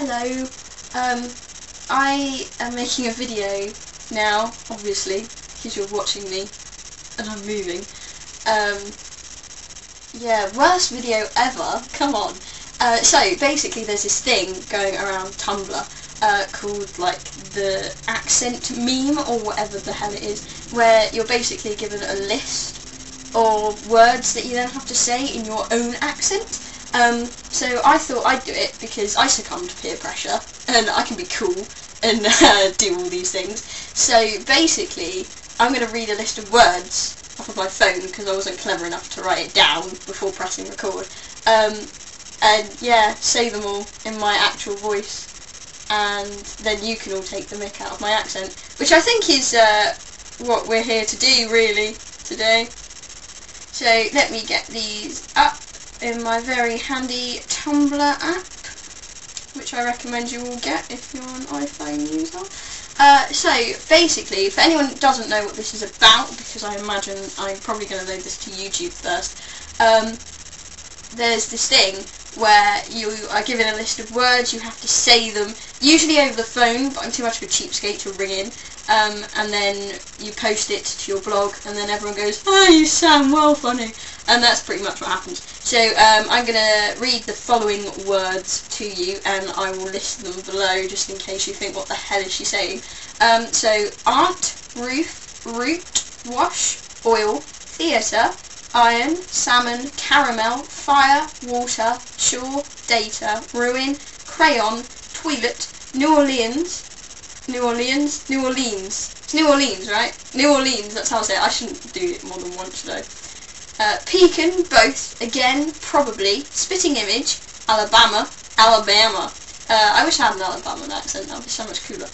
Hello. I am making a video now, obviously, because you're watching me and I'm moving. Yeah, worst video ever. Come on. So basically, there's this thing going around Tumblr called like the accent meme or whatever the hell it is, where you're basically given a list of words that you then have to say in your own accent. So I thought I'd do it because I succumb to peer pressure and I can be cool and do all these things. So basically, I'm going to read a list of words off of my phone because I wasn't clever enough to write it down before pressing record. And yeah, say them all in my actual voice, and then you can all take the mick out of my accent, which I think is what we're here to do really today. So let me get these up in my very handy Tumblr app, which I recommend you all get if you're an iPhone user. So basically, for anyone that doesn't know what this is about, because I imagine I'm probably going to load this to YouTube first, there's this thing where you are given a list of words, you have to say them, usually over the phone, but I'm too much of a cheapskate to ring in, and then you post it to your blog, and then everyone goes, "Oh, you sound well funny," and that's pretty much what happens. So I'm going to read the following words to you, and I will list them below, just in case you think, what the hell is she saying? So, art, roof, root, wash, oil, theatre, iron, salmon, caramel, fire, water, shore, data, ruin, crayon, toilet, New Orleans. It's New Orleans, right? New Orleans, that's how I say it. I shouldn't do it more than once though. Pecan, both, again, probably, spitting image, Alabama. I wish I had an Alabama accent, that would be so much cooler.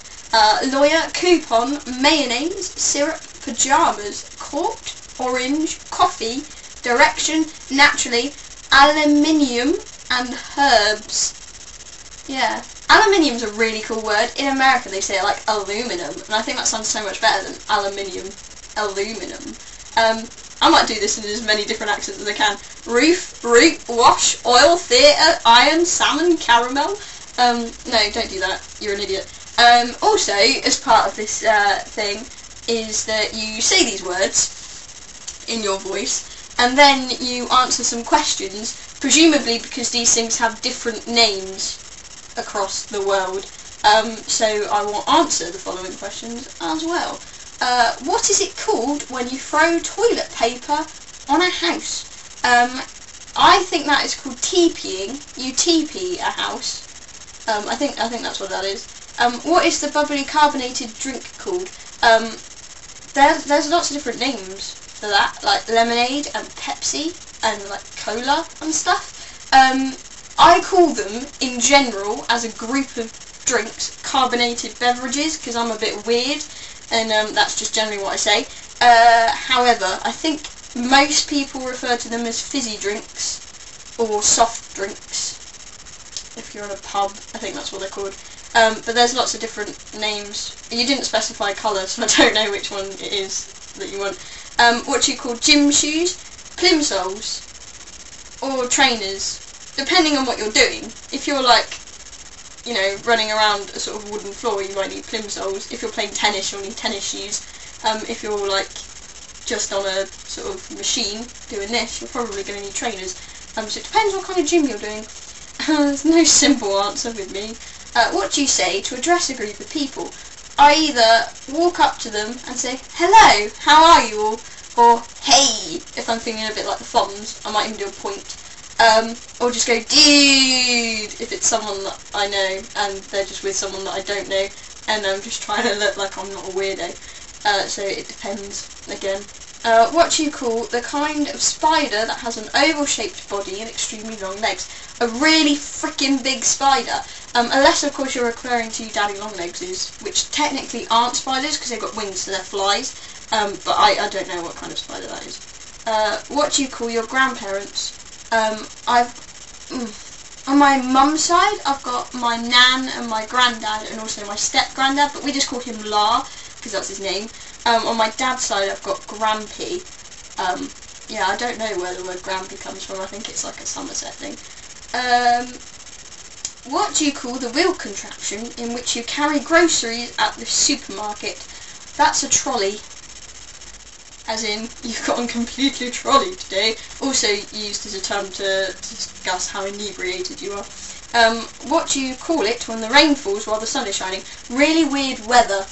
Lawyer, coupon, mayonnaise, syrup, pyjamas, court, orange, coffee, direction, naturally, aluminium, and herbs. Yeah, aluminium's a really cool word. In America they say it like aluminum, and I think that sounds so much better than aluminium. I might do this in as many different accents as I can. Roof, root, wash, oil, theatre, iron, salmon, caramel. No, don't do that. You're an idiot. Also, as part of this thing, is that you say these words in your voice, and then you answer some questions, presumably because these things have different names across the world. So I will answer the following questions as well. What is it called when you throw toilet paper on a house? I think that is called teepeeing. You teepee a house. I think that's what that is. What is the bubbly carbonated drink called? There's lots of different names for that, like lemonade and Pepsi and like cola and stuff. I call them, in general, as a group of drinks, carbonated beverages, because I'm a bit weird, and that's just generally what I say. However, I think most people refer to them as fizzy drinks, or soft drinks. If you're in a pub, I think that's what they're called. But there's lots of different names. You didn't specify colour, so I don't know which one it is that you want. What do you call gym shoes? Plimsolls, or trainers, depending on what you're doing. If you're like, you know, running around a sort of wooden floor, you might need plimsolls. If you're playing tennis, you'll need tennis shoes. If you're like just on a sort of machine doing this, you're probably going to need trainers. So it depends what kind of gym you're doing. There's no simple answer with me. What do you say to address a group of people? I either walk up to them and say, "Hello, how are you all?" or "Hey," if I'm feeling a bit like the Fonz. I might even do a point. Or just go, "Dude," if it's someone that I know and they're just with someone that I don't know, and I'm just trying to look like I'm not a weirdo. So it depends, again. What do you call the kind of spider that has an oval-shaped body and extremely long legs? A really freaking big spider. Unless, of course, you're referring to daddy long legs, which technically aren't spiders because they've got wings, so they're flies. But I don't know what kind of spider that is. What do you call your grandparents? On my mum's side, I've got my nan and my granddad, and also my step-granddad, but we just call him La, because that's his name. On my dad's side, I've got Grampy. Yeah, I don't know where the word Grampy comes from. I think it's like a Somerset thing. What do you call the wheel contraption in which you carry groceries at the supermarket? That's a trolley. As in, you've gotten completely trolley today. Also used as a term to discuss how inebriated you are. What do you call it when the rain falls while the sun is shining? Really weird weather.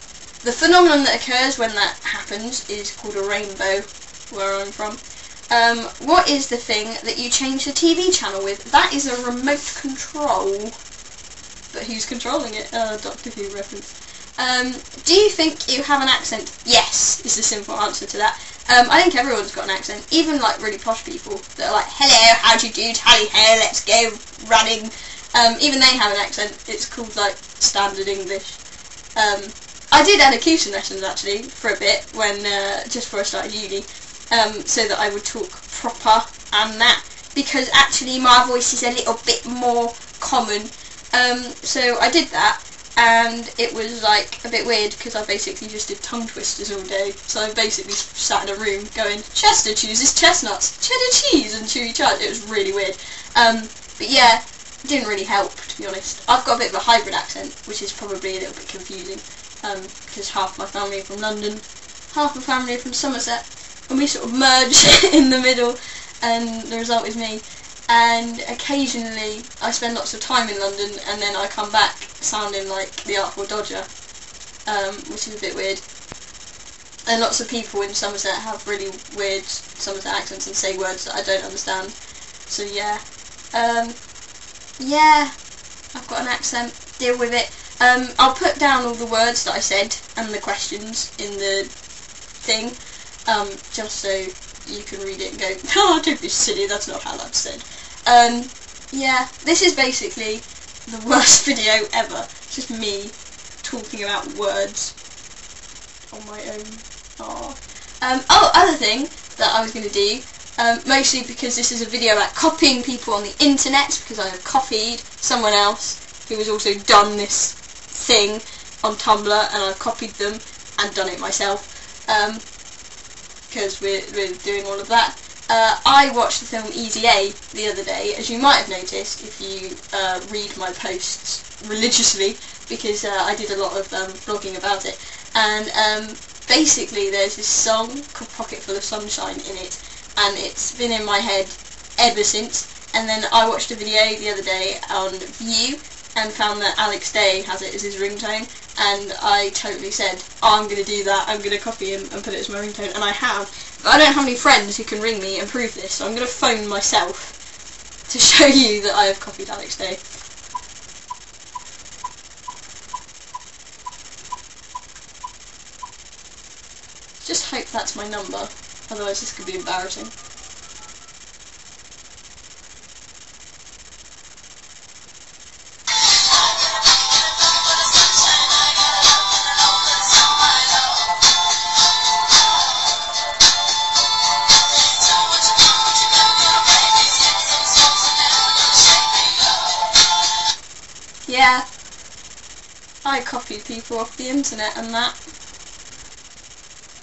The phenomenon that occurs when that happens is called a rainbow, where I'm from. What is the thing that you change the TV channel with? That is a remote control. But who's controlling it? Doctor Who reference. Do you think you have an accent? Yes, is the simple answer to that. I think everyone's got an accent, even like really posh people that are like, hello, how do you do, tally ho, let's go running. Even they have an accent. It's called like standard English. I did elocution lessons actually for a bit when just before I started uni, so that I would talk proper and that, because actually my voice is a little bit more common. So I did that, and it was like a bit weird because I basically just did tongue twisters all day. So I basically sat in a room going, Chester chooses chestnuts, cheddar cheese and chewy chard. It was really weird. But yeah, it didn't really help, to be honest. I've got a bit of a hybrid accent, which is probably a little bit confusing, because half my family are from London, half my family are from Somerset, and we sort of merge in the middle, and the result is me. And occasionally I spend lots of time in London, and then I come back sounding like the Artful Dodger, which is a bit weird. And lots of people in Somerset have really weird Somerset accents and say words that I don't understand. So yeah, yeah, I've got an accent, deal with it. I'll put down all the words that I said and the questions in the thing, just so you can read it and go, oh, don't be silly, that's not how that's said. Yeah, this is basically the worst video ever. It's just me talking about words on my own. Oh, other thing that I was going to do, mostly because this is a video about copying people on the internet, because I have copied someone else who has also done this thing on Tumblr, and I've copied them and done it myself, because we're doing all of that. I watched the film Easy A the other day, as you might have noticed if you read my posts religiously, because I did a lot of blogging about it, and basically there's this song called Pocket Full of Sunshine in it, and it's been in my head ever since. And then I watched a video the other day on View and found that Alex Day has it as his ringtone, and I totally said, oh, I'm going to do that, I'm going to copy him and put it as my ringtone, and I have. But I don't have any friends who can ring me and prove this, so I'm going to phone myself to show you that I have copied Alex Day. Just hope that's my number, otherwise this could be embarrassing. Yeah, I copied people off the internet and that.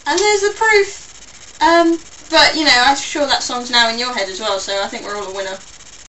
And there's the proof. But, you know, I'm sure that song's now in your head as well, so I think we're all a winner.